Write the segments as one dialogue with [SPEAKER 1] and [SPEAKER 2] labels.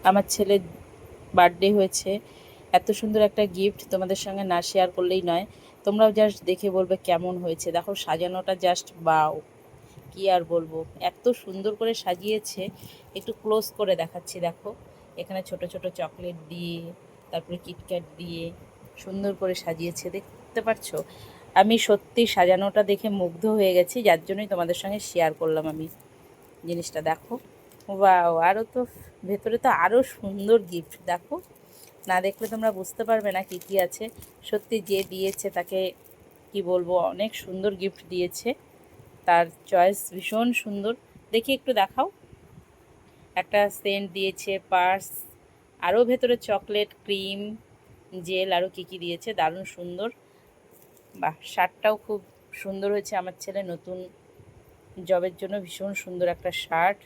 [SPEAKER 1] আমার ছেলের বার্থডে হয়েছে, এত সুন্দর একটা গিফট তোমাদের সঙ্গে না শেয়ার করলেই নয়। তোমরাও জাস্ট দেখে বলবে কেমন হয়েছে। দেখো সাজানোটা জাস্ট বাও, কি আর বলবো, এত সুন্দর করে সাজিয়েছে। একটু ক্লোজ করে দেখাচ্ছি, দেখো এখানে ছোট ছোট চকলেট দিয়ে, তারপরে কিটক্যাট দিয়ে সুন্দর করে সাজিয়েছে, দেখতে পাচ্ছো? আমি সত্যি সাজানোটা দেখে মুগ্ধ হয়ে গেছি, যার জন্যই তোমাদের সঙ্গে শেয়ার করলাম আমি জিনিসটা। দেখো ওয়াও, আরও তো ভেতরে তো আরও সুন্দর গিফট। দেখো, না দেখলে তোমরা বুঝতে পারবে না কি কি আছে। সত্যি যে দিয়েছে তাকে কি বলবো, অনেক সুন্দর গিফট দিয়েছে, তার চয়েস ভীষণ সুন্দর। দেখি একটু দেখাও। একটা সেন্ট দিয়েছে, পার্স, আরও ভেতরে চকলেট, ক্রিম, জেল, আরও কী কী দিয়েছে, দারুণ সুন্দর। বাহ, শার্টটাও খুব সুন্দর হয়েছে আমার ছেলে নতুন জবের জন্য, ভীষণ সুন্দর একটা শার্ট।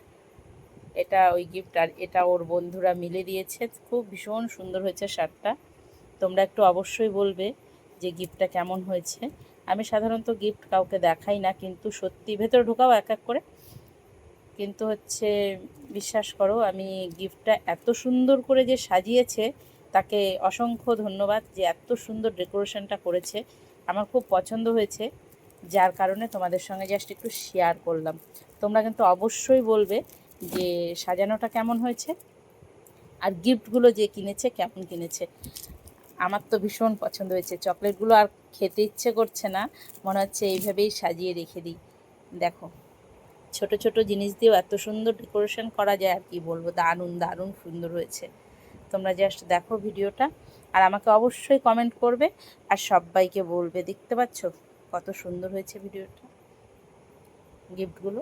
[SPEAKER 1] এটা ওই গিফট, আর এটা ওর বন্ধুরা মিলে দিয়েছে, খুব ভীষণ সুন্দর হয়েছে শার্টটা। তোমরা একটু অবশ্যই বলবে যে গিফটটা কেমন হয়েছে। আমি সাধারণত গিফট কাউকে দেখাই না, কিন্তু সত্যি ভেতরে ঢোকাও এক এক করে, কিন্তু হচ্ছে বিশ্বাস করো, আমি গিফটটা এত সুন্দর করে যে সাজিয়েছে তাকে অসংখ্য ধন্যবাদ, যে এত সুন্দর ডেকোরেশনটা করেছে, আমার খুব পছন্দ হয়েছে, যার কারণে তোমাদের সঙ্গে জাস্ট একটু শেয়ার করলাম। তোমরা কিন্তু অবশ্যই বলবে যে সাজানোটা কেমন হয়েছে, আর গিফটগুলো যে কিনেছে কেমন কিনেছে। আমার তো ভীষণ পছন্দ হয়েছে। চকলেটগুলো আর খেতে ইচ্ছে করছে না, মনে হচ্ছে এইভাবেই সাজিয়ে রেখে দিই। দেখো, ছোট ছোট জিনিস দিয়েও এত সুন্দর ডেকোরেশন করা যায়, আর কি বলবো, দারুণ দারুণ সুন্দর হয়েছে। তোমরা জাস্ট দেখো ভিডিওটা, আর আমাকে অবশ্যই কমেন্ট করবে, আর সবাইকে বলবে। দেখতে পাচ্ছ কত সুন্দর হয়েছে ভিডিওটা, গিফটগুলো।